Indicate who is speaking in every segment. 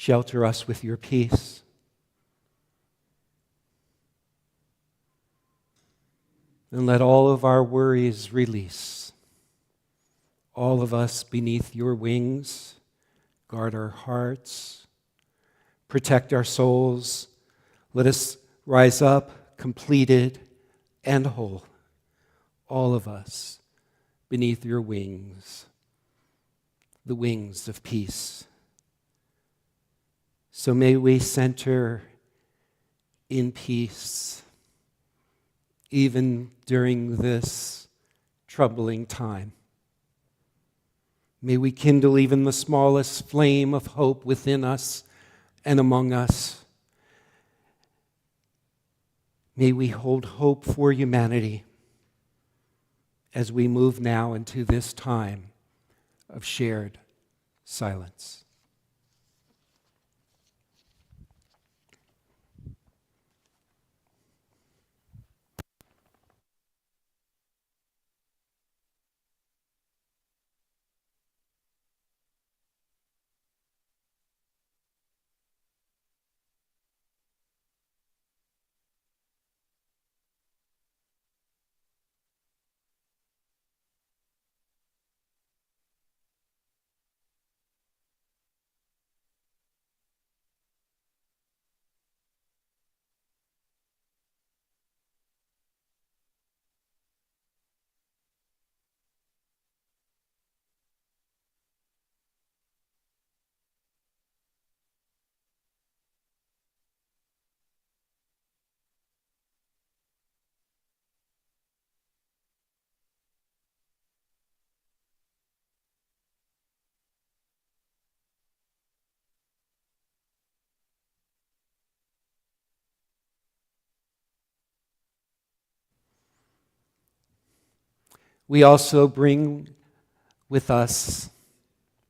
Speaker 1: Shelter us with your peace. And let all of our worries release. All of us beneath your wings, guard our hearts, protect our souls. Let us rise up completed and whole. All of us beneath your wings, the wings of peace. So may we center in peace, even during this troubling time. May we kindle even the smallest flame of hope within us and among us. May we hold hope for humanity as we move now into this time of shared silence. We also bring with us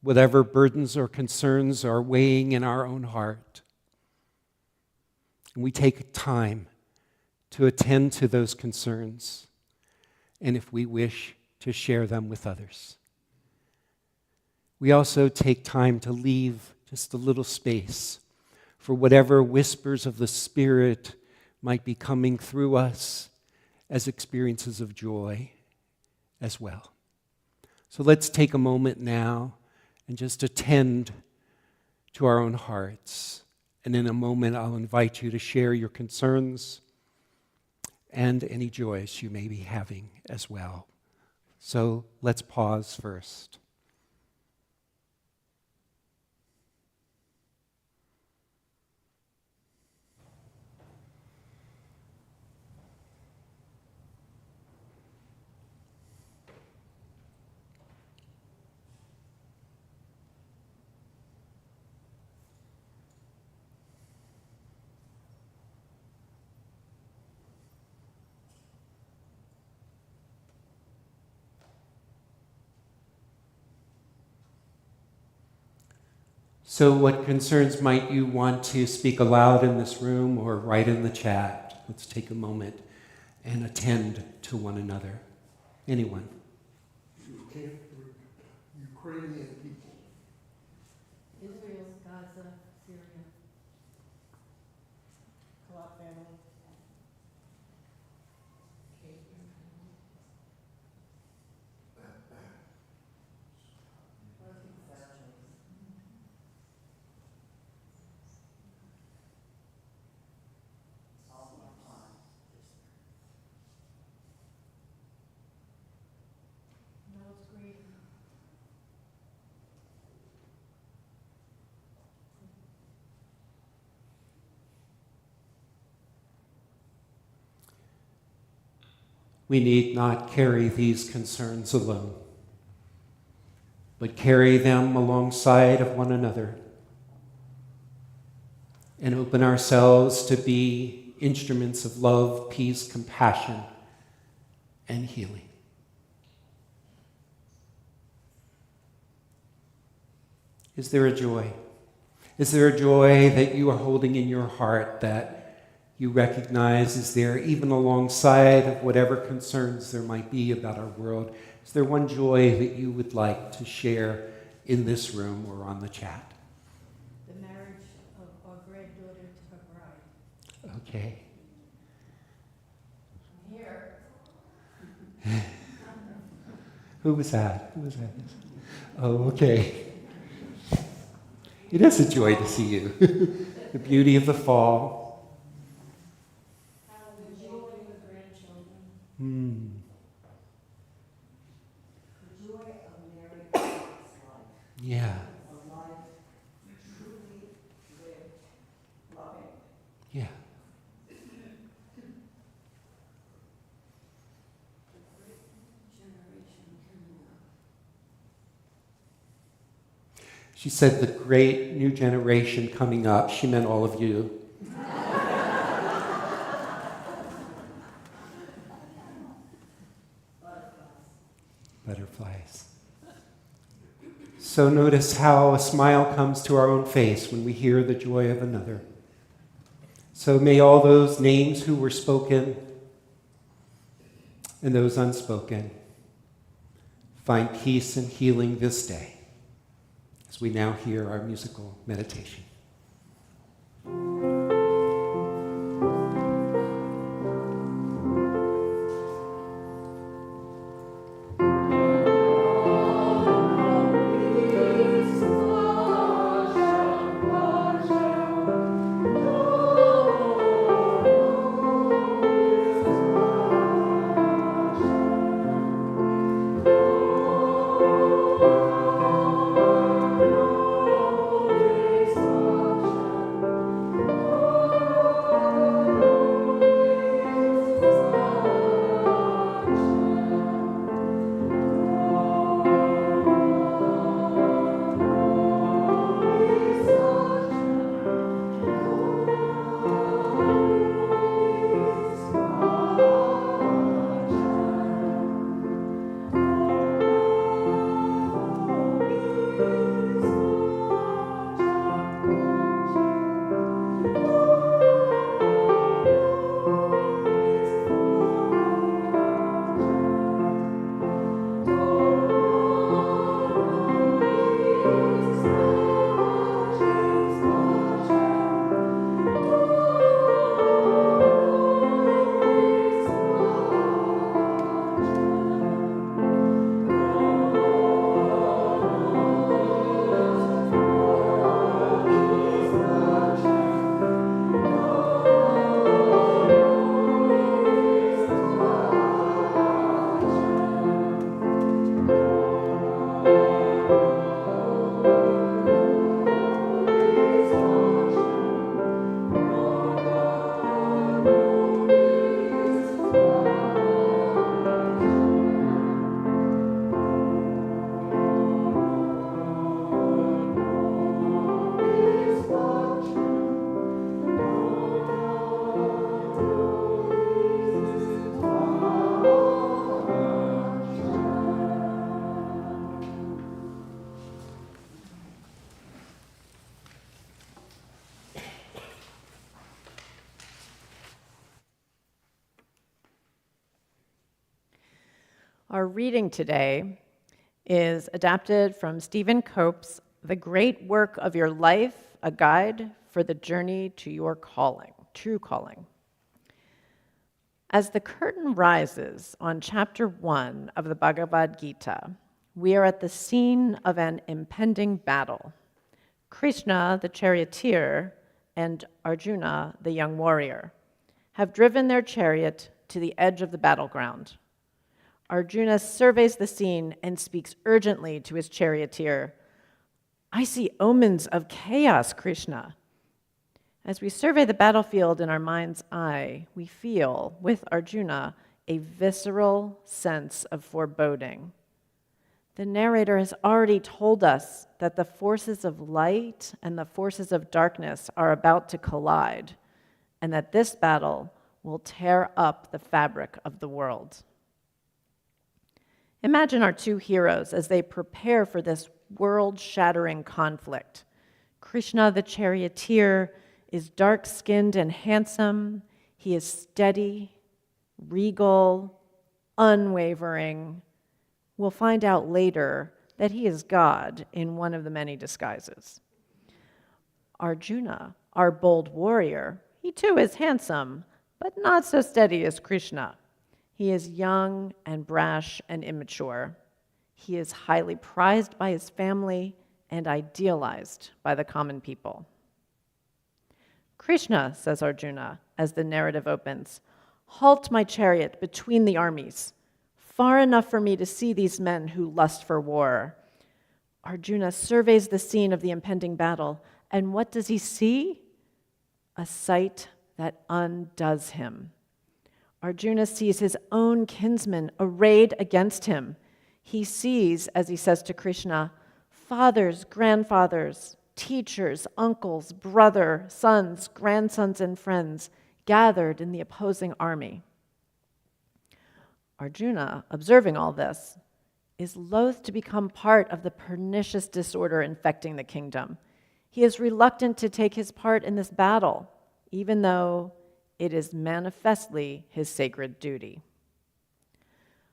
Speaker 1: whatever burdens or concerns are weighing in our own heart. And we take time to attend to those concerns, and if we wish, to share them with others. We also take time to leave just a little space for whatever whispers of the Spirit might be coming through us as experiences of joy as well. So let's take a moment now and just attend to our own hearts. And in a moment, I'll invite you to share your concerns and any joys you may be having as well. So let's pause first. So what concerns might you want to speak aloud in this room or write in the chat? Let's take a moment and attend to one another. Anyone?
Speaker 2: Ukrainian people.
Speaker 3: Israel, Gaza, Syria. Collab family.
Speaker 1: We need not carry these concerns alone, but carry them alongside of one another and open ourselves to be instruments of love, peace, compassion, and healing. Is there a joy? Is there a joy that you are holding in your heart that you recognize is there even alongside of whatever concerns there might be about our world? Is there one joy that you would like to share in this room or on the chat?
Speaker 3: The marriage
Speaker 1: Okay.
Speaker 3: I'm here.
Speaker 1: Who was that? Who was that? Oh, okay. It is a joy to see you. The beauty of the fall.
Speaker 3: How the joy of grandchildren.
Speaker 1: Hmm.
Speaker 4: The joy of married life.
Speaker 1: Yeah.
Speaker 4: A life truly lived, loving.
Speaker 1: Yeah.
Speaker 3: Generation coming up.
Speaker 1: She said the great new generation coming up. She meant all of you. Butterflies. So notice how a smile comes to our own face when we hear the joy of another. So may all those names who were spoken and those unspoken find peace and healing this day as we now hear our musical meditation.
Speaker 5: Our reading today is adapted from Stephen Cope's The Great Work of Your Life, a Guide for the Journey to Your Calling, True Calling. As the curtain rises on chapter 1 of the Bhagavad Gita, we are at the scene of an impending battle. Krishna, the charioteer, and Arjuna, the young warrior, have driven their chariot to the edge of the battleground. Arjuna surveys the scene and speaks urgently to his charioteer. "I see omens of chaos, Krishna." As we survey the battlefield in our mind's eye, we feel, with Arjuna, a visceral sense of foreboding. The narrator has already told us that the forces of light and the forces of darkness are about to collide, and that this battle will tear up the fabric of the world. Imagine our two heroes as they prepare for this world-shattering conflict. Krishna, the charioteer, is dark-skinned and handsome. He is steady, regal, unwavering. We'll find out later that he is God in one of the many disguises. Arjuna, our bold warrior, He too is handsome, but not so steady as Krishna. He is young and brash and immature. He is highly prized by his family and idealized by the common people. Krishna, says Arjuna, as the narrative opens, halt my chariot between the armies, far enough for me to see these men who lust for war. Arjuna surveys the scene of the impending battle, and what does he see? A sight that undoes him. Arjuna sees his own kinsmen arrayed against him. He sees, as he says to Krishna, fathers, grandfathers, teachers, uncles, brother, sons, grandsons, and friends gathered in the opposing army. Arjuna, observing all this, is loath to become part of the pernicious disorder infecting the kingdom. He is reluctant to take his part in this battle, even though it is manifestly his sacred duty.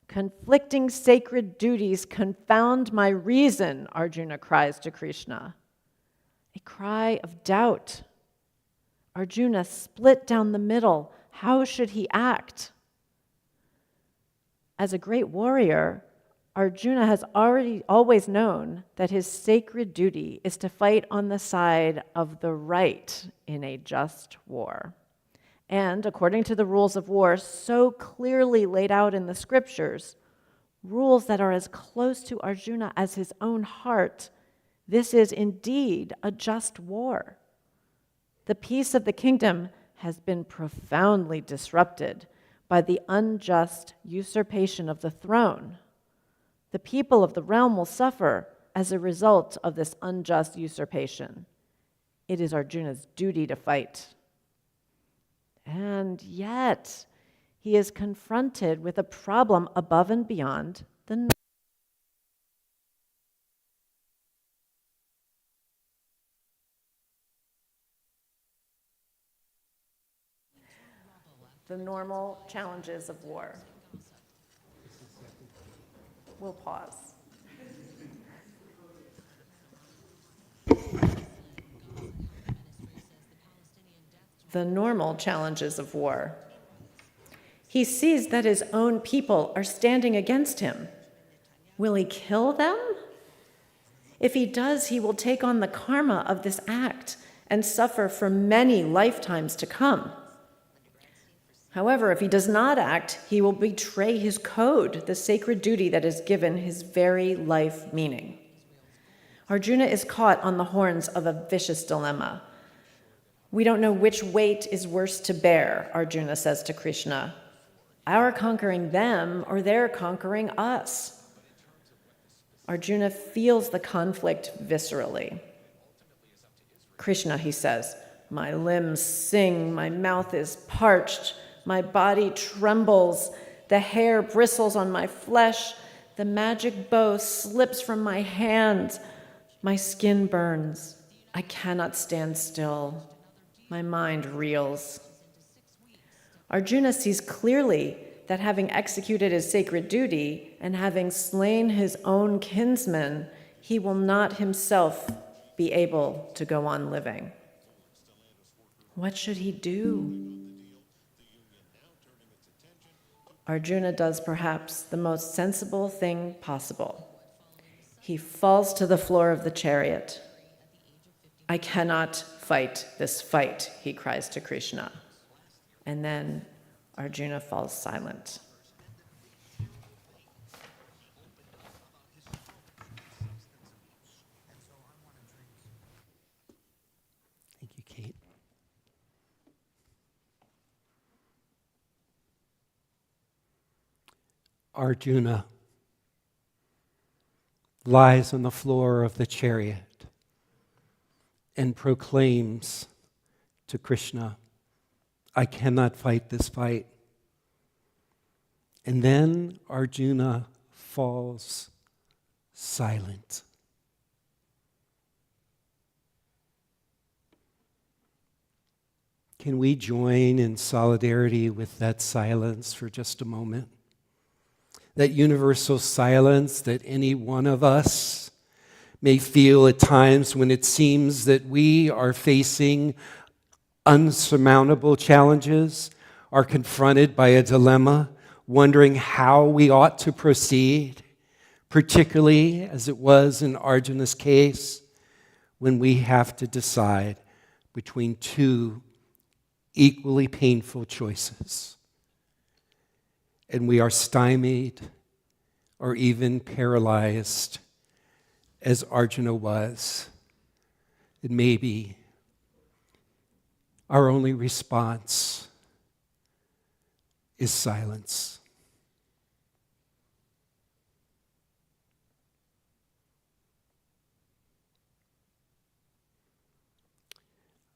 Speaker 5: Conflicting sacred duties confound my reason, Arjuna cries to Krishna. A cry of doubt. Arjuna split down the middle. How should he act? As a great warrior, Arjuna has always known that his sacred duty is to fight on the side of the right in a just war. And according to the rules of war so clearly laid out in the scriptures, rules that are as close to Arjuna as his own heart, this is indeed a just war. The peace of the kingdom has been profoundly disrupted by the unjust usurpation of the throne. The people of the realm will suffer as a result of this unjust usurpation. It is Arjuna's duty to fight. And yet, he is confronted with a problem above and beyond the normal challenges of war. We'll pause. The normal challenges of war. He sees that his own people are standing against him. Will he kill them? If he does, he will take on the karma of this act and suffer for many lifetimes to come. However, if he does not act, he will betray his code, the sacred duty that has given his very life meaning. Arjuna is caught on the horns of a vicious dilemma. We don't know which weight is worse to bear, Arjuna says to Krishna. Our conquering them or their conquering us. Arjuna feels the conflict viscerally. Krishna, he says, my limbs sing, my mouth is parched, my body trembles, the hair bristles on my flesh, the magic bow slips from my hand, my skin burns, I cannot stand still, my mind reels. Arjuna sees clearly that having executed his sacred duty and having slain his own kinsmen, he will not himself be able to go on living. What should he do? Arjuna does perhaps the most sensible thing possible. He falls to the floor of the chariot. I cannot fight this fight, he cries to Krishna. And then Arjuna falls silent.
Speaker 1: Thank you, Kate. Arjuna lies on the floor of the chariot and proclaims to Krishna, I cannot fight this fight. And then Arjuna falls silent. Can we join in solidarity with that silence for just a moment? That universal silence that any one of us may feel at times when it seems that we are facing unsurmountable challenges, are confronted by a dilemma, wondering how we ought to proceed, particularly as it was in Arjuna's case, when we have to decide between two equally painful choices. And we are stymied or even paralyzed, as Arjuna was. And maybe our only response is silence.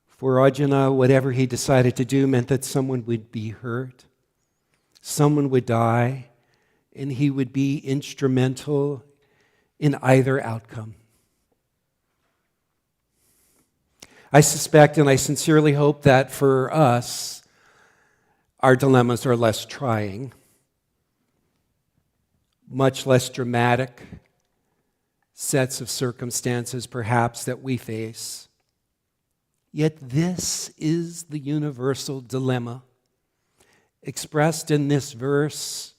Speaker 1: For Arjuna, whatever he decided to do meant that someone would be hurt, someone would die, and he would be instrumental in either outcome. I suspect and I sincerely hope that for us, our dilemmas are less trying, much less dramatic sets of circumstances perhaps that we face. Yet this is the universal dilemma expressed in this verse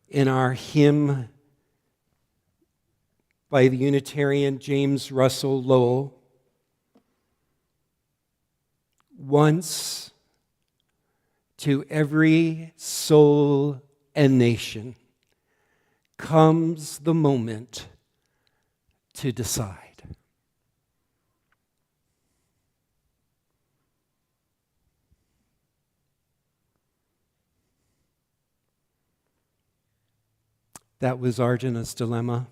Speaker 1: in our hymn by the Unitarian James Russell Lowell. Once to every soul and nation comes the moment to decide. That was Arjuna's dilemma.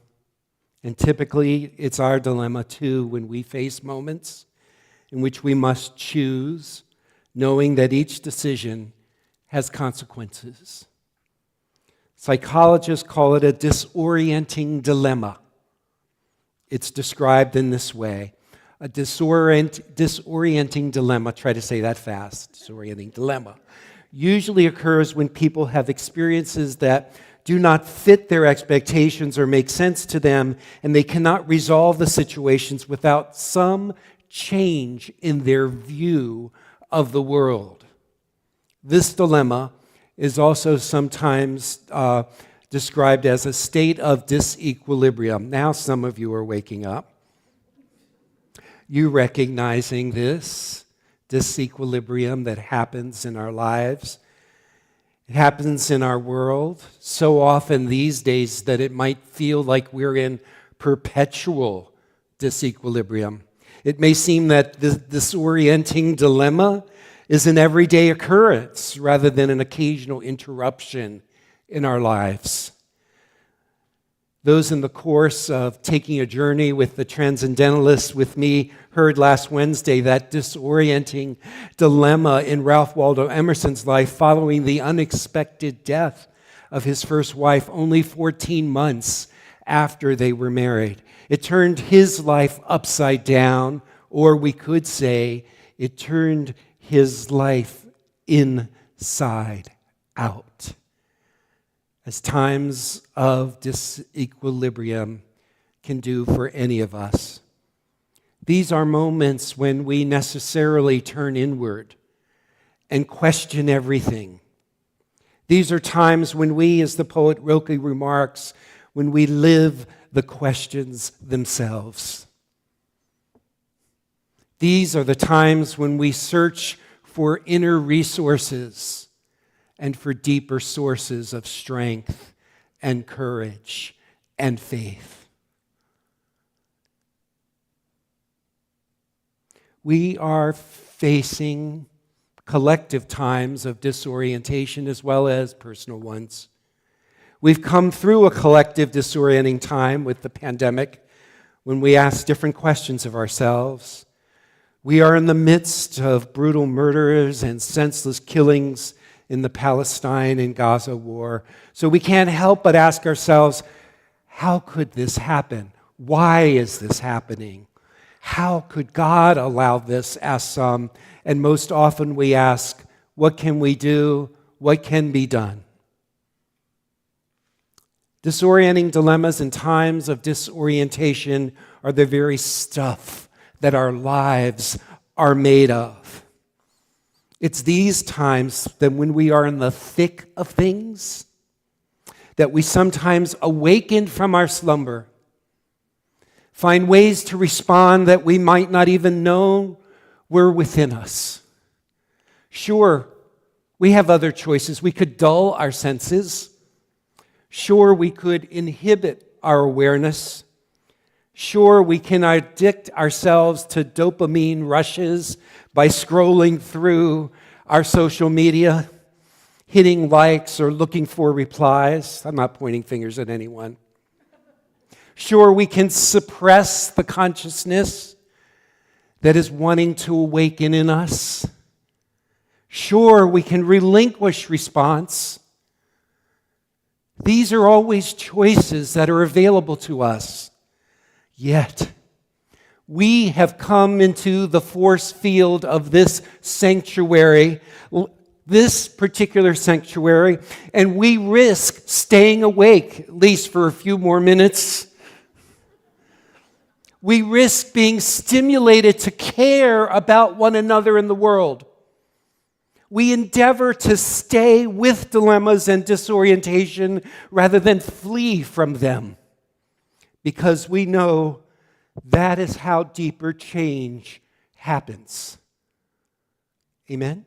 Speaker 1: And typically, it's our dilemma too when we face moments in which we must choose, knowing that each decision has consequences. Psychologists call it a disorienting dilemma. It's described in this way. A disorienting dilemma, try to say that fast, disorienting dilemma, usually occurs when people have experiences that do not fit their expectations or make sense to them, and they cannot resolve the situations without some change in their view of the world. This dilemma is also sometimes described as a state of disequilibrium. Now some of you are waking up. You recognizing this disequilibrium that happens in our lives. It happens in our world so often these days that it might feel like we're in perpetual disequilibrium. It may seem that this disorienting dilemma is an everyday occurrence rather than an occasional interruption in our lives. Those in the course of taking a journey with the Transcendentalists with me heard last Wednesday that disorienting dilemma in Ralph Waldo Emerson's life following the unexpected death of his first wife only 14 months after they were married. It turned his life upside down, or we could say it turned his life inside out. As times of disequilibrium can do for any of us. These are moments when we necessarily turn inward and question everything. These are times when we, as the poet Rilke remarks, when we live the questions themselves. These are the times when we search for inner resources and for deeper sources of strength and courage and faith. We are facing collective times of disorientation as well as personal ones. We've come through a collective disorienting time with the pandemic when we ask different questions of ourselves. We are in the midst of brutal murders and senseless killings in the Palestine and Gaza war. So we can't help but ask ourselves, how could this happen? Why is this happening? How could God allow this, ask some. And most often we ask, what can we do? What can be done? Disorienting dilemmas and times of disorientation are the very stuff that our lives are made of. It's these times that when we are in the thick of things, that we sometimes awaken from our slumber, find ways to respond that we might not even know were within us. Sure, we have other choices. We could dull our senses. Sure, we could inhibit our awareness. Sure, we can addict ourselves to dopamine rushes by scrolling through our social media, hitting likes or looking for replies. I'm not pointing fingers at anyone. Sure, we can suppress the consciousness that is wanting to awaken in us. Sure, we can relinquish response. These are always choices that are available to us. Yet, we have come into the force field of this sanctuary, this particular sanctuary, and we risk staying awake, at least for a few more minutes. We risk being stimulated to care about one another in the world. We endeavor to stay with dilemmas and disorientation rather than flee from them, because we know that is how deeper change happens. Amen?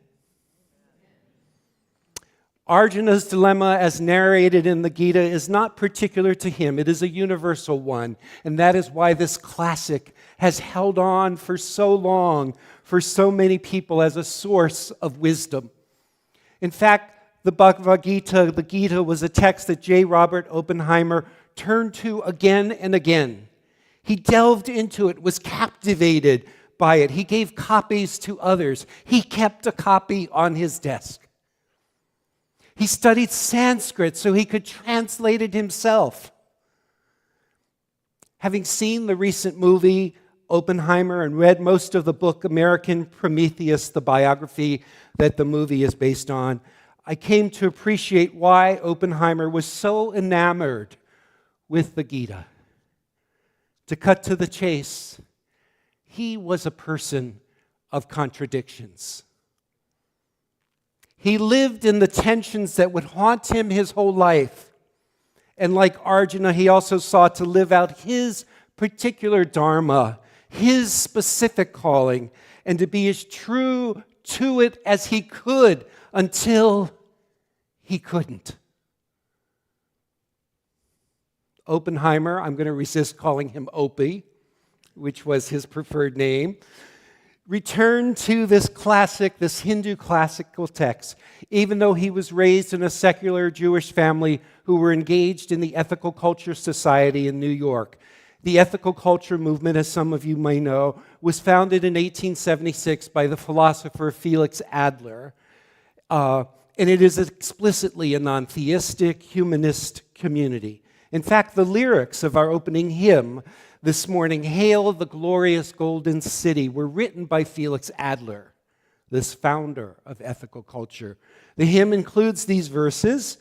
Speaker 1: Arjuna's dilemma, as narrated in the Gita, is not particular to him. It is a universal one, and that is why this classic has held on for so long for so many people as a source of wisdom. In fact, the Bhagavad Gita, the Gita, was a text that J. Robert Oppenheimer turned to again and again. He delved into it, was captivated by it. He gave copies to others. He kept a copy on his desk. He studied Sanskrit so he could translate it himself. Having seen the recent movie Oppenheimer and read most of the book American Prometheus, the biography that the movie is based on, I came to appreciate why Oppenheimer was so enamored with the Gita. To cut to the chase, he was a person of contradictions. He lived in the tensions that would haunt him his whole life. And like Arjuna, he also sought to live out his particular dharma, his specific calling, and to be as true to it as he could until he couldn't. Oppenheimer, I'm going to resist calling him Opie, which was his preferred name, returned to this classic, this Hindu classical text, even though he was raised in a secular Jewish family who were engaged in the Ethical Culture Society in New York. The ethical culture movement, as some of you may know, was founded in 1876 by the philosopher Felix Adler, and it is explicitly a non-theistic, humanist community. In fact, the lyrics of our opening hymn this morning, "Hail the Glorious Golden City," were written by Felix Adler, this founder of ethical culture. The hymn includes these verses: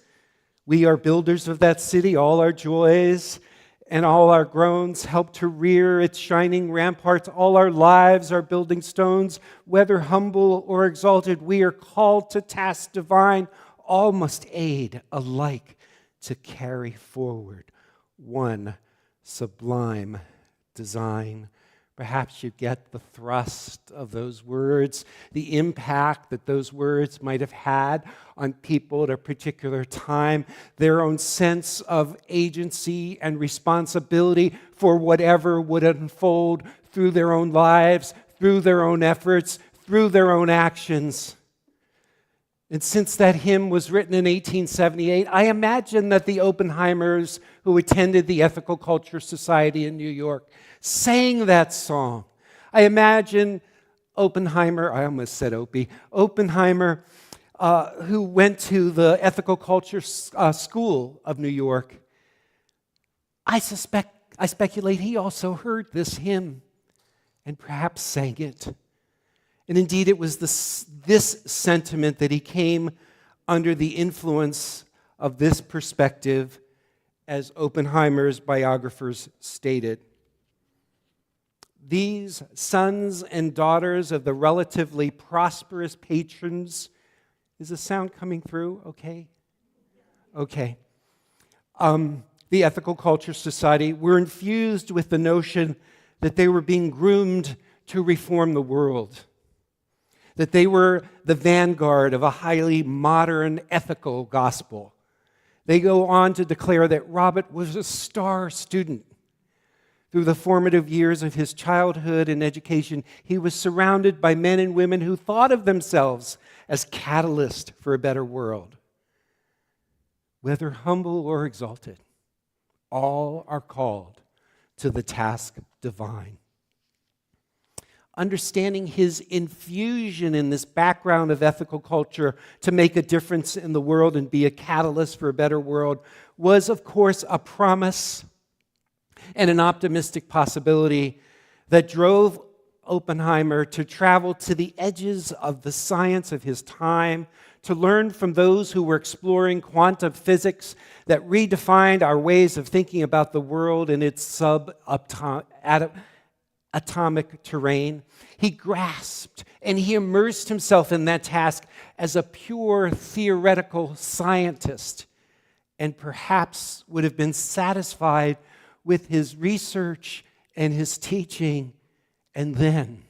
Speaker 1: "We are builders of that city, all our joys and all our groans help to rear its shining ramparts. All our lives are building stones. Whether humble or exalted, we are called to tasks divine. All must aid alike to carry forward one sublime design." Perhaps you get the thrust of those words, the impact that those words might have had on people at a particular time, their own sense of agency and responsibility for whatever would unfold through their own lives, through their own efforts, through their own actions. And since that hymn was written in 1878, I imagine that the Oppenheimers who attended the Ethical Culture Society in New York sang that song. I imagine Oppenheimer, I almost said Opie, Oppenheimer, who went to the Ethical Culture School of New York. I speculate he also heard this hymn and perhaps sang it. And indeed, it was this sentiment that he came under the influence of this perspective, as Oppenheimer's biographers stated. these sons and daughters of the relatively prosperous patrons, is the sound coming through okay? Okay. The Ethical Culture Society were infused with the notion that they were being groomed to reform the world, that they were the vanguard of a highly modern ethical gospel. They go on to declare that Robert was a star student. Through the formative years of his childhood and education, he was surrounded by men and women who thought of themselves as catalysts for a better world. Whether humble or exalted, all are called to the task divine. Understanding his infusion in this background of ethical culture to make a difference in the world and be a catalyst for a better world was, of course, a promise and an optimistic possibility that drove Oppenheimer to travel to the edges of the science of his time, to learn from those who were exploring quantum physics that redefined our ways of thinking about the world in its atomic terrain. He grasped and he immersed himself in that task as a pure theoretical scientist, and perhaps would have been satisfied with his research and his teaching. And then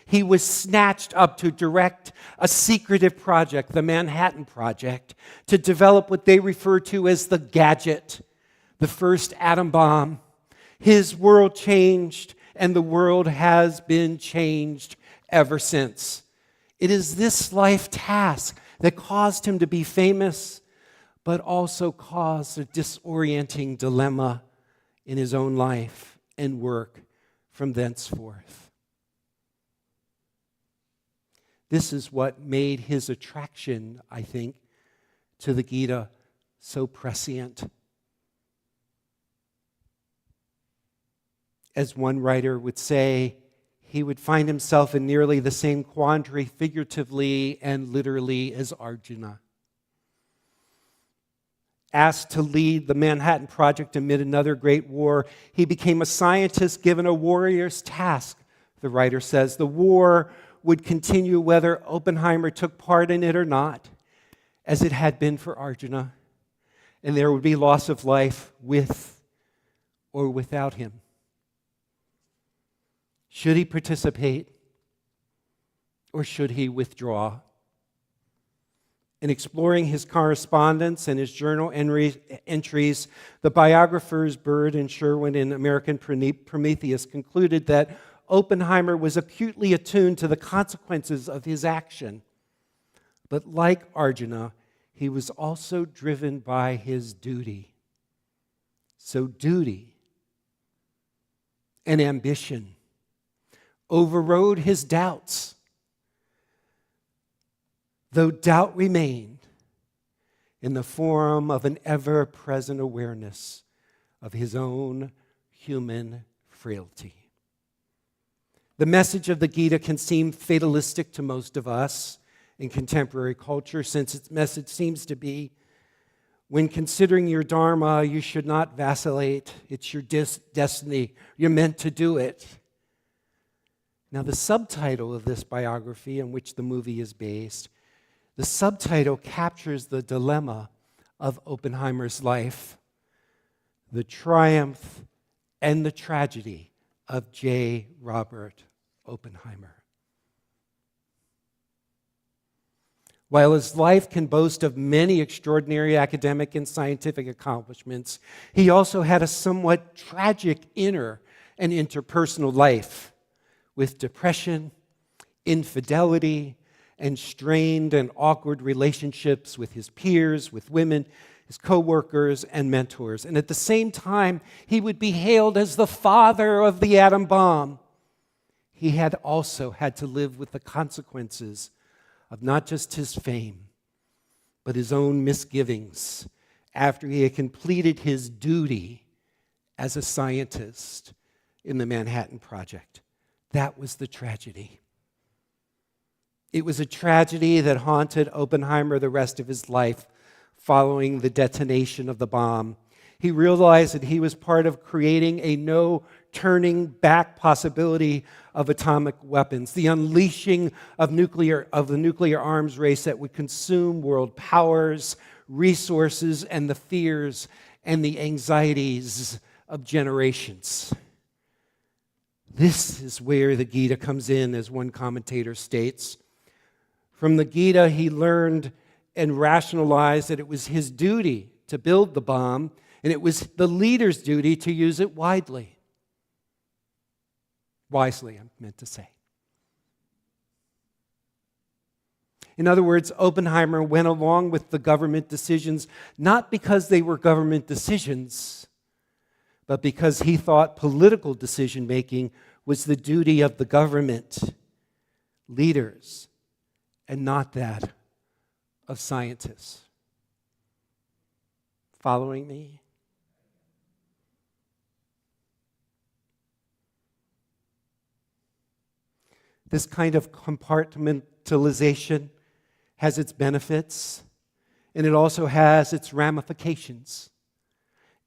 Speaker 1: he was snatched up to direct a secretive project, the Manhattan Project, to develop what they refer to as the gadget, the first atom bomb. His world changed, and the world has been changed ever since. It is this life task that caused him to be famous, but also caused a disorienting dilemma in his own life and work from thenceforth. This is what made his attraction, I think, to the Gita so prescient. As one writer would say, he would find himself in nearly the same quandary, figuratively and literally, as Arjuna. Asked to lead the Manhattan Project amid another great war, he became a scientist given a warrior's task, the writer says. The war would continue whether Oppenheimer took part in it or not, as it had been for Arjuna, and there would be loss of life with or without him. Should he participate or should he withdraw? In exploring his correspondence and his journal entries, the biographers Bird and Sherwin in American Prometheus concluded that Oppenheimer was acutely attuned to the consequences of his action. But like Arjuna, he was also driven by his duty. So duty and ambition overrode his doubts, though doubt remained in the form of an ever-present awareness of his own human frailty. The message of the Gita can seem fatalistic to most of us in contemporary culture, since its message seems to be, when considering your dharma, you should not vacillate. It's your destiny. You're meant to do it. Now, the subtitle of this biography, on which the movie is based, the subtitle captures the dilemma of Oppenheimer's life, the triumph and the tragedy of J. Robert Oppenheimer. While his life can boast of many extraordinary academic and scientific accomplishments, he also had a somewhat tragic inner and interpersonal life with depression, infidelity, and strained and awkward relationships with his peers, with women, his co-workers, and mentors. And at the same time, he would be hailed as the father of the atom bomb. He had also had to live with the consequences of not just his fame, but his own misgivings after he had completed his duty as a scientist in the Manhattan Project. That was the tragedy. It was a tragedy that haunted Oppenheimer the rest of his life following the detonation of the bomb. He realized that he was part of creating a no turning back possibility of atomic weapons, the unleashing of the nuclear arms race that would consume world powers, resources, and the fears and the anxieties of generations. This is where the Gita comes in, as one commentator states. From the Gita, he learned and rationalized that it was his duty to build the bomb, and it was the leader's duty to use it wisely, I meant to say. In other words, Oppenheimer went along with the government decisions not because they were government decisions, but because he thought political decision-making was the duty of the government leaders and not that of scientists. Following me? This kind of compartmentalization has its benefits, and it also has its ramifications.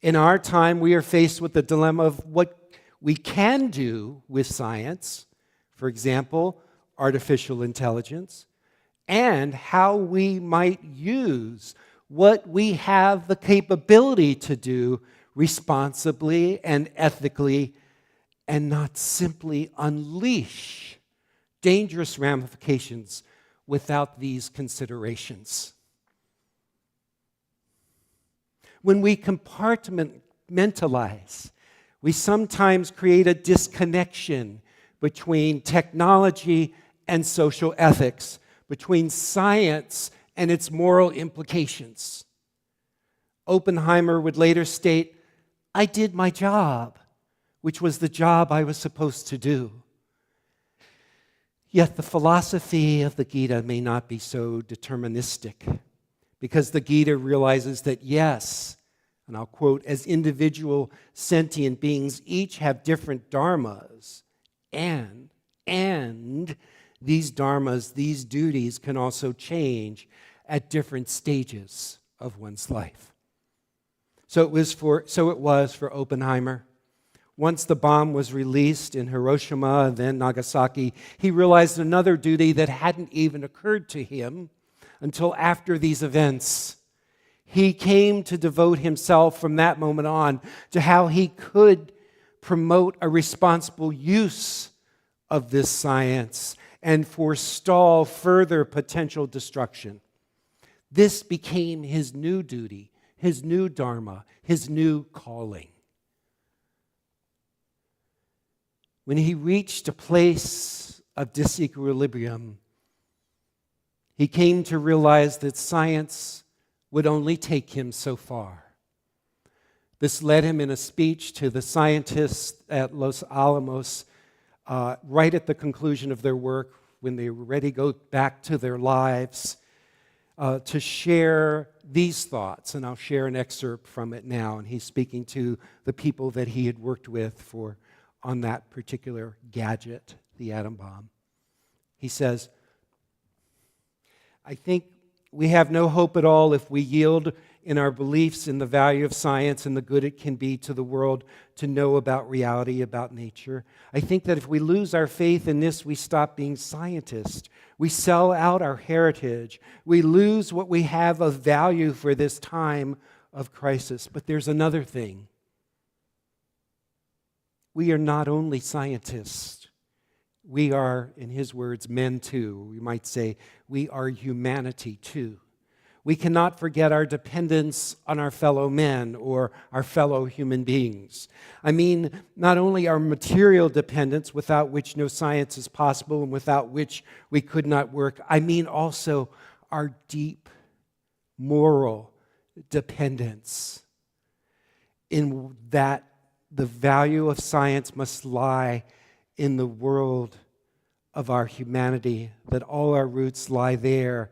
Speaker 1: In our time, we are faced with the dilemma of what we can do with science, for example, artificial intelligence, and how we might use what we have the capability to do responsibly and ethically, and not simply unleash dangerous ramifications without these considerations. When we compartmentalize, we sometimes create a disconnection between technology and social ethics, between science and its moral implications. Oppenheimer would later state, "I did my job, which was the job I was supposed to do." Yet the philosophy of the Gita may not be so deterministic, because the Gita realizes that yes, and I'll quote, as individual sentient beings each have different dharmas, and these dharmas, these duties can also change at different stages of one's life. So it was for Oppenheimer. Once the bomb was released in Hiroshima and then Nagasaki, he realized another duty that hadn't even occurred to him until after these events. He came to devote himself from that moment on to how he could promote a responsible use of this science and forestall further potential destruction. This became his new duty, his new dharma, his new calling. When he reached a place of disequilibrium, he came to realize that science would only take him so far. This led him in a speech to the scientists at Los Alamos, right at the conclusion of their work, when they were ready to go back to their lives, to share these thoughts. And I'll share an excerpt from it now. And he's speaking to the people that he had worked with on that particular gadget, the atom bomb. He says, "I think we have no hope at all if we yield in our beliefs in the value of science and the good it can be to the world to know about reality, about nature. I think that if we lose our faith in this, we stop being scientists. We sell out our heritage. We lose what we have of value for this time of crisis. But there's another thing. We are not only scientists. We are, in his words, men too. We might say we are humanity too. We cannot forget our dependence on our fellow men or our fellow human beings. I mean, not only our material dependence, without which no science is possible and without which we could not work. I mean also our deep moral dependence, in that the value of science must lie in the world of our humanity, that all our roots lie there.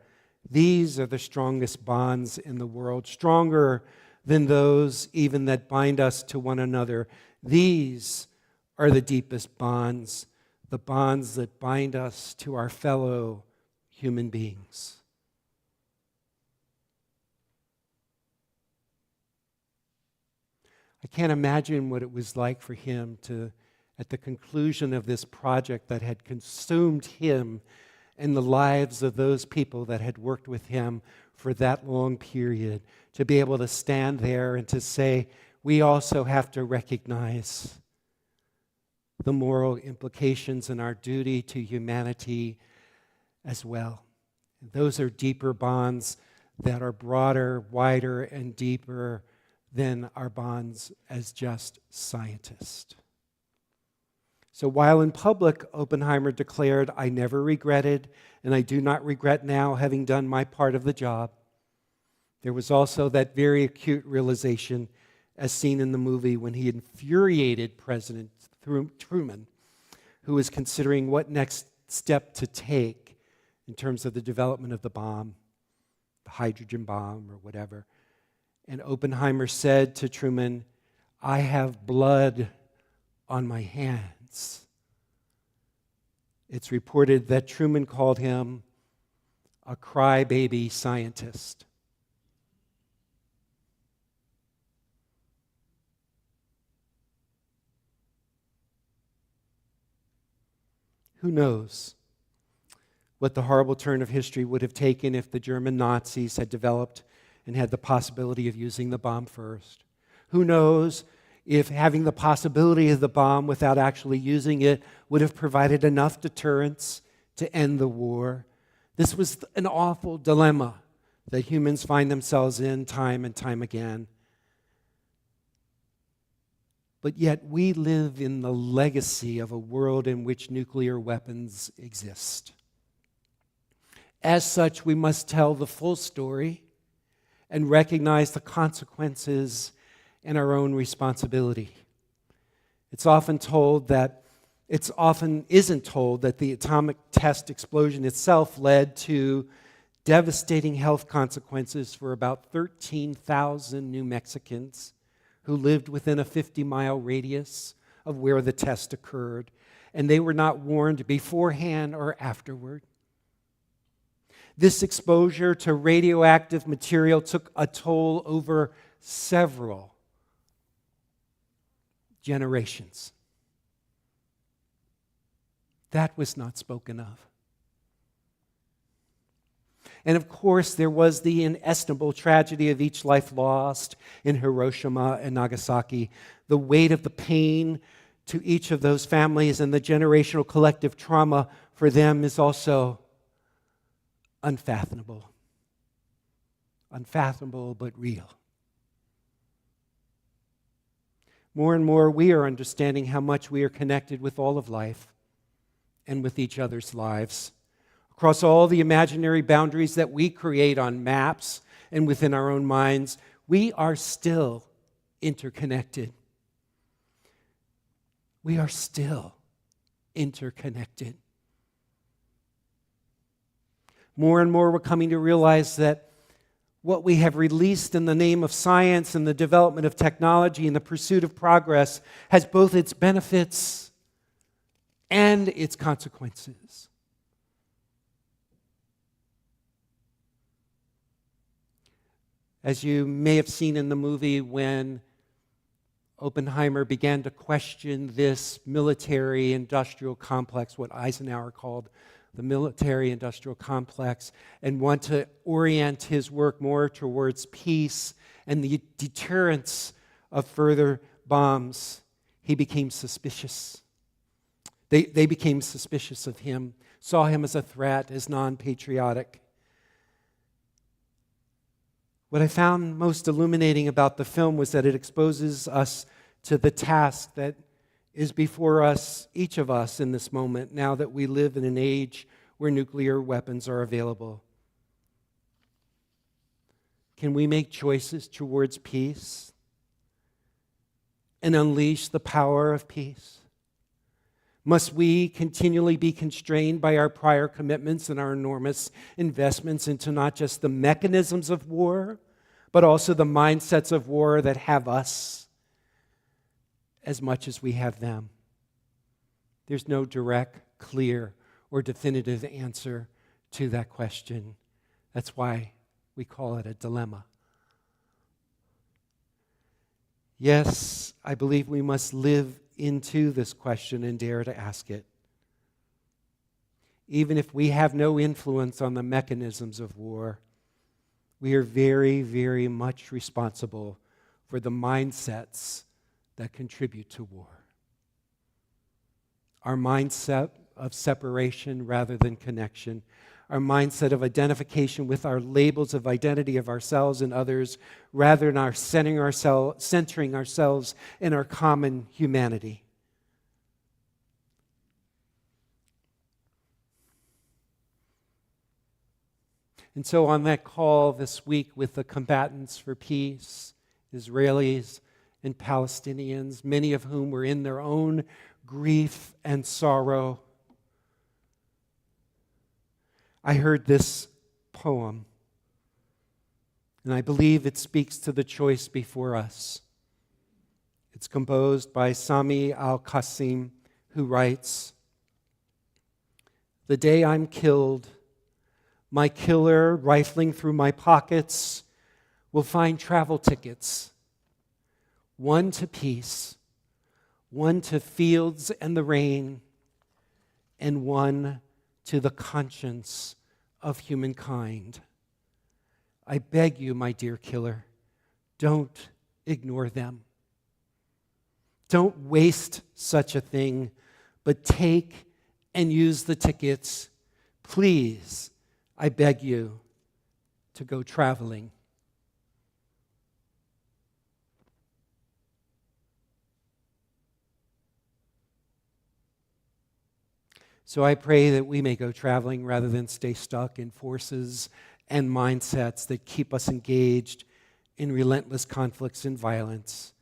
Speaker 1: These are the strongest bonds in the world, stronger than those even that bind us to one another. These are the deepest bonds, the bonds that bind us to our fellow human beings." I can't imagine what it was like for him to, at the conclusion of this project that had consumed him and the lives of those people that had worked with him for that long period, to be able to stand there and to say, we also have to recognize the moral implications and our duty to humanity as well. Those are deeper bonds that are broader, wider, and deeper than our bonds as just scientists. So while in public, Oppenheimer declared, I never regretted, and I do not regret now having done my part of the job, there was also that very acute realization, as seen in the movie, when he infuriated President Truman, who was considering what next step to take in terms of the development of the bomb, the hydrogen bomb or whatever. And Oppenheimer said to Truman, I have blood on my hands. It's reported that Truman called him a crybaby scientist. Who knows what the horrible turn of history would have taken if the German Nazis had developed and had the possibility of using the bomb first? Who knows if having the possibility of the bomb without actually using it would have provided enough deterrence to end the war? This was an awful dilemma that humans find themselves in time and time again. But yet we live in the legacy of a world in which nuclear weapons exist. As such, we must tell the full story and recognize the consequences and our own responsibility. It's often isn't told that the atomic test explosion itself led to devastating health consequences for about 13,000 New Mexicans who lived within a 50-mile radius of where the test occurred, and they were not warned beforehand or afterward. This exposure to radioactive material took a toll over several generations. That was not spoken of. And of course, there was the inestimable tragedy of each life lost in Hiroshima and Nagasaki. The weight of the pain to each of those families and the generational collective trauma for them is also unfathomable. Unfathomable, but real. More and more, we are understanding how much we are connected with all of life and with each other's lives. Across all the imaginary boundaries that we create on maps and within our own minds, we are still interconnected. We are still interconnected. More and more, we're coming to realize that what we have released in the name of science and the development of technology and the pursuit of progress has both its benefits and its consequences. As you may have seen in the movie, when Oppenheimer began to question this military-industrial complex, what Eisenhower called the military-industrial complex, and want to orient his work more towards peace and the deterrence of further bombs, he became suspicious. They became suspicious of him, saw him as a threat, as non-patriotic. What I found most illuminating about the film was that it exposes us to the task that is before us, each of us in this moment, now that we live in an age where nuclear weapons are available. Can we make choices towards peace and unleash the power of peace? Must we continually be constrained by our prior commitments and our enormous investments into not just the mechanisms of war, but also the mindsets of war that have us as much as we have them? There's no direct, clear, or definitive answer to that question. That's why we call it a dilemma. Yes, I believe we must live into this question and dare to ask it. Even if we have no influence on the mechanisms of war, we are very, very much responsible for the mindsets that contribute to war. Our mindset of separation rather than connection, our mindset of identification with our labels of identity of ourselves and others rather than our centering ourselves in our common humanity. And so on that call this week with the combatants for peace, Israelis and Palestinians, many of whom were in their own grief and sorrow, I heard this poem, and I believe it speaks to the choice before us. It's composed by Sami al-Qasim, who writes, "The day I'm killed, my killer, rifling through my pockets, will find travel tickets, one to peace, one to fields and the rain, and one to the conscience of humankind. I beg you, my dear killer, don't ignore them. Don't waste such a thing, but take and use the tickets. Please, I beg you to go traveling." So I pray that we may go traveling rather than stay stuck in forces and mindsets that keep us engaged in relentless conflicts and violence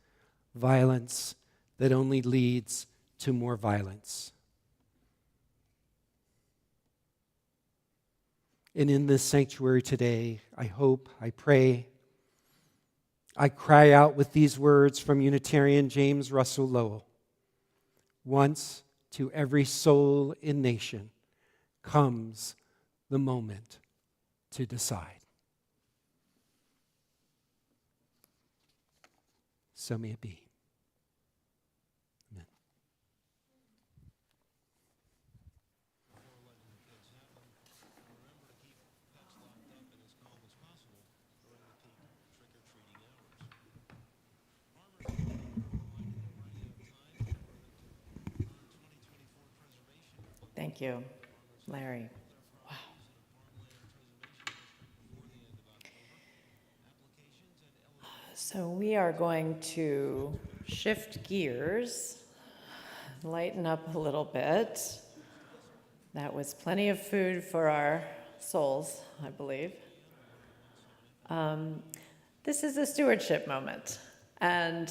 Speaker 1: that only leads to more violence. And in this sanctuary today, I hope, I pray, I cry out with these words from Unitarian James Russell Lowell. Once to every soul in nation comes the moment to decide. So may it be. Amen.
Speaker 5: Thank you, Larry. Wow. So we are going to shift gears, lighten up a little bit. That was plenty of food for our souls, I believe. This is a stewardship moment. And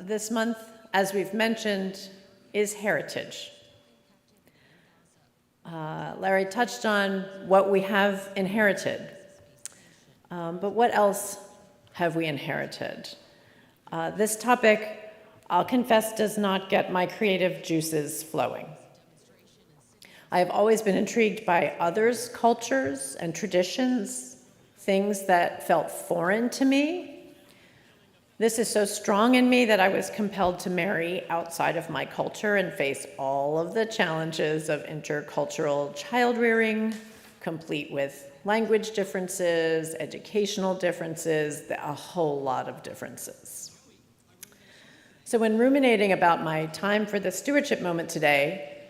Speaker 5: this month, as we've mentioned, is heritage. Larry touched on what we have inherited. But what else have we inherited? This topic, I'll confess, does not get my creative juices flowing. I have always been intrigued by others' cultures and traditions, things that felt foreign to me. This is so strong in me that I was compelled to marry outside of my culture and face all of the challenges of intercultural child rearing, complete with language differences, educational differences, a whole lot of differences. So when ruminating about my time for the stewardship moment today,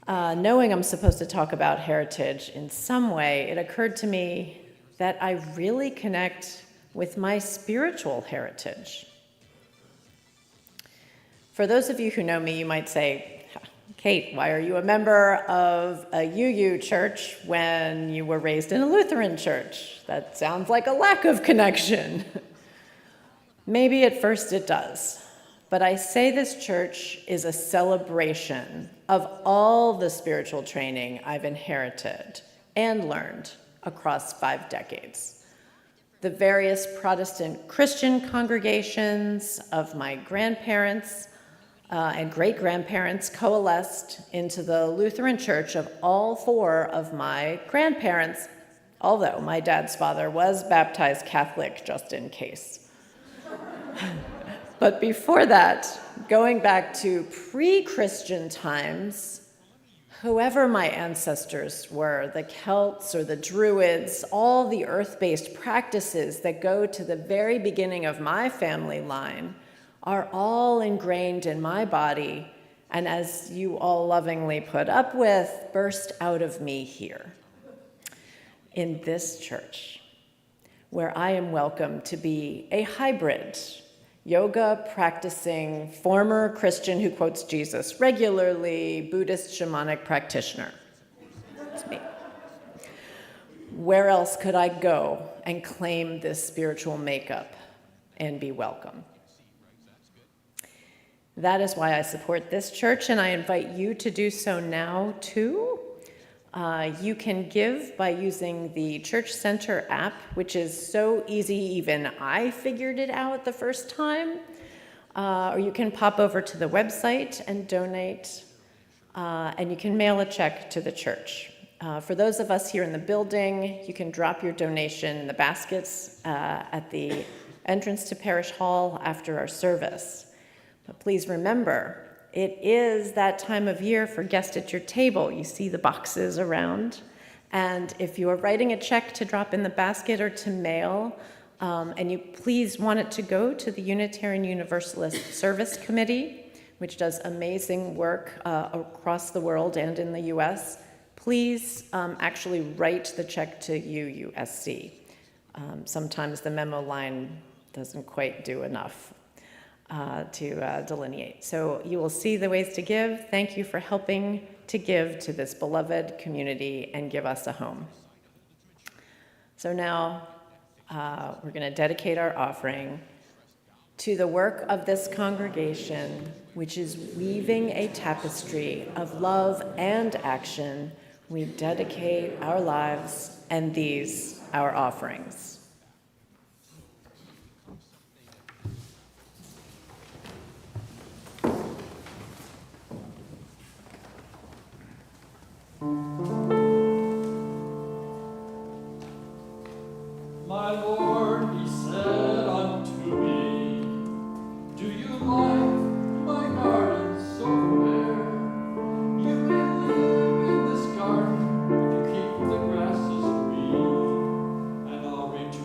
Speaker 5: knowing I'm supposed to talk about heritage in some way, it occurred to me that I really connect with my spiritual heritage. For those of you who know me, you might say, "Kate, why are you a member of a UU church when you were raised in a Lutheran church? That sounds like a lack of connection." Maybe at first it does, but I say this church is a celebration of all the spiritual training I've inherited and learned across 5 decades. The various Protestant Christian congregations of my grandparents and great-grandparents coalesced into the Lutheran Church of all 4 of my grandparents, although my dad's father was baptized Catholic, just in case. But before that, going back to pre-Christian times, whoever my ancestors were, the Celts or the Druids, all the earth-based practices that go to the very beginning of my family line are all ingrained in my body, and as you all lovingly put up with, burst out of me here in this church, where I am welcome to be a hybrid, yoga practicing former Christian who quotes Jesus regularly, Buddhist shamanic practitioner. That's me. Where else could I go and claim this spiritual makeup and be welcome? That is why I support this church, and I invite you to do so now too. You can give by using the Church Center app, which is so easy, even I figured it out the first time. Or you can pop over to the website and donate, and you can mail a check to the church. For those of us here in the building, you can drop your donation in the baskets at the entrance to Parish Hall after our service. But please remember, it is that time of year for guest at your table. You see the boxes around. And if you are writing a check to drop in the basket or to mail, and you please want it to go to the Unitarian Universalist Service Committee, which does amazing work across the world and in the US, please actually write the check to UUSC. Sometimes the memo line doesn't quite do enough to delineate. So you will see the ways to give. Thank you for helping to give to this beloved community and give us a home. So now we're going to dedicate our offering to the work of this congregation, which is weaving a tapestry of love and action. We dedicate our lives and these, our offerings.
Speaker 6: My Lord, he said unto me, do you like my garden so fair? You may live in this garden if you keep the grasses green, and I'll return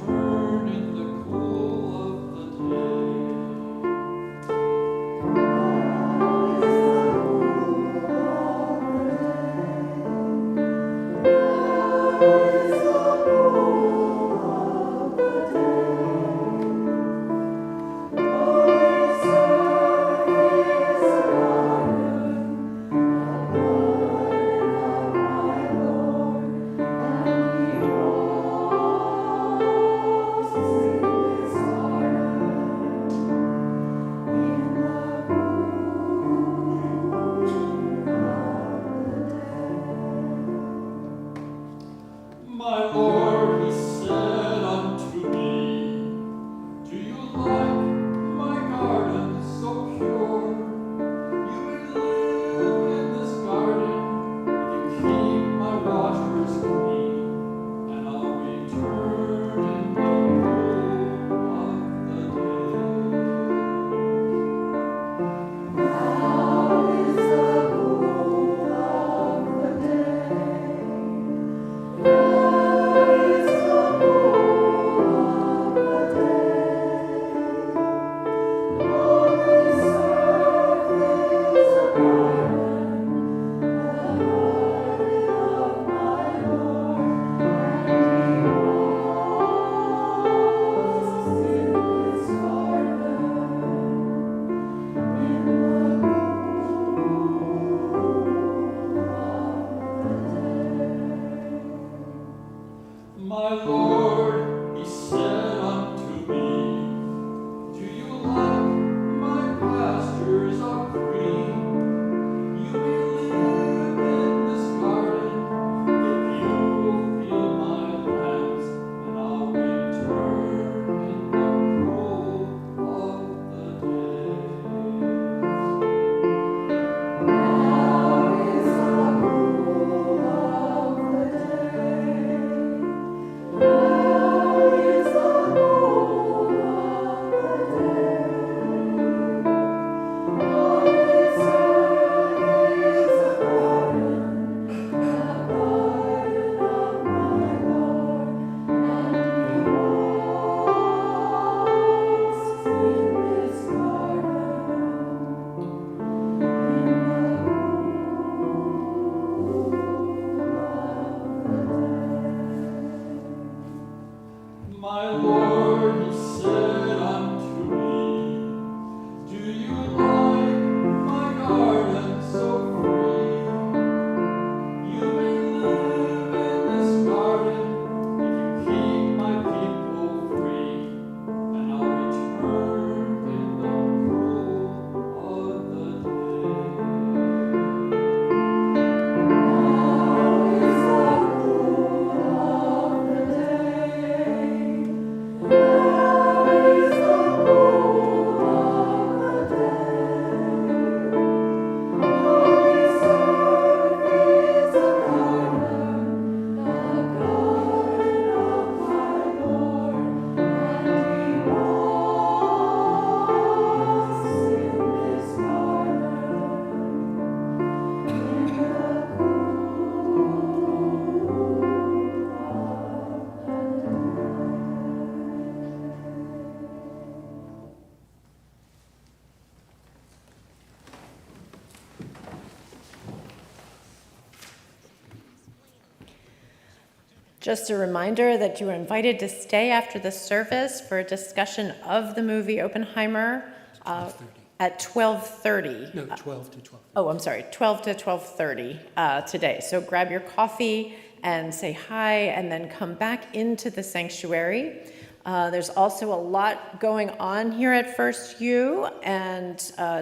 Speaker 5: Just a reminder that you are invited to stay after the service for a discussion of the movie Oppenheimer at 12:30.
Speaker 1: No, 12 to 12.
Speaker 5: Oh, I'm sorry, 12 to 12:30 today. So grab your coffee and say hi, and then come back into the sanctuary. There's also a lot going on here at First U, and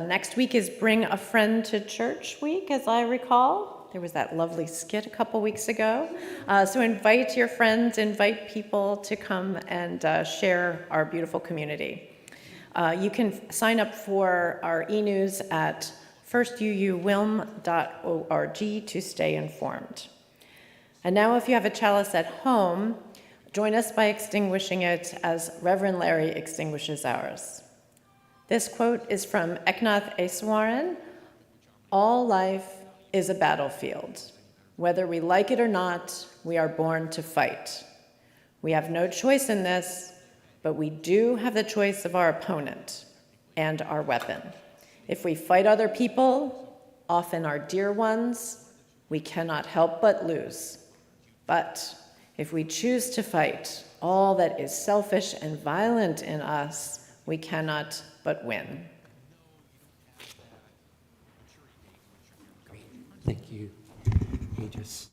Speaker 5: next week is Bring a Friend to Church Week, as I recall. There was that lovely skit a couple weeks ago. So invite your friends, invite people to come and share our beautiful community. You can sign up for our e-news at firstuuwilm.org to stay informed. And now if you have a chalice at home, join us by extinguishing it as Reverend Larry extinguishes ours. This quote is from Eknath Easwaran: "All life is a battlefield. Whether we like it or not, we are born to fight. We have no choice in this, but we do have the choice of our opponent and our weapon. If we fight other people, often our dear ones, we cannot help but lose. But if we choose to fight all that is selfish and violent in us, we cannot but win."
Speaker 1: Thank you, Aegis.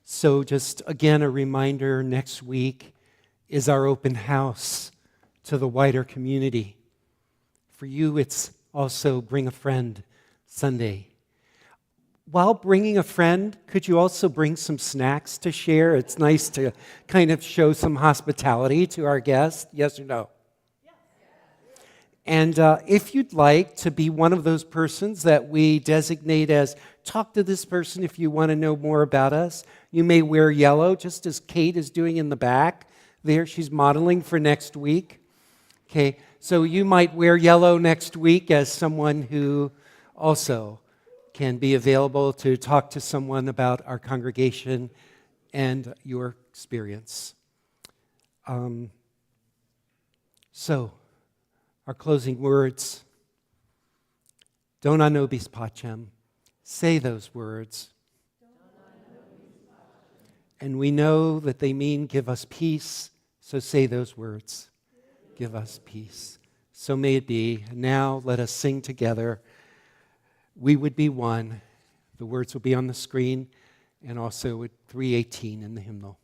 Speaker 1: So just again, a reminder, next week is our open house to the wider community. For you, it's also Bring a Friend Sunday. While bringing a friend, could you also bring some snacks to share? It's nice to kind of show some hospitality to our guests. Yes or no? And if you'd like to be one of those persons that we designate as talk to this person if you want to know more about us, you may wear yellow, just as Kate is doing in the back there. She's modeling for next week. Okay, so you might wear yellow next week as someone who also can be available to talk to someone about our congregation and your experience. So, our closing words. Dona nobis pacem. Say those words. And we know that they mean give us peace, so say those words. Give us peace. So may it be. Now let us sing together. We would be one. The words will be on the screen and also at 318 in the hymnal.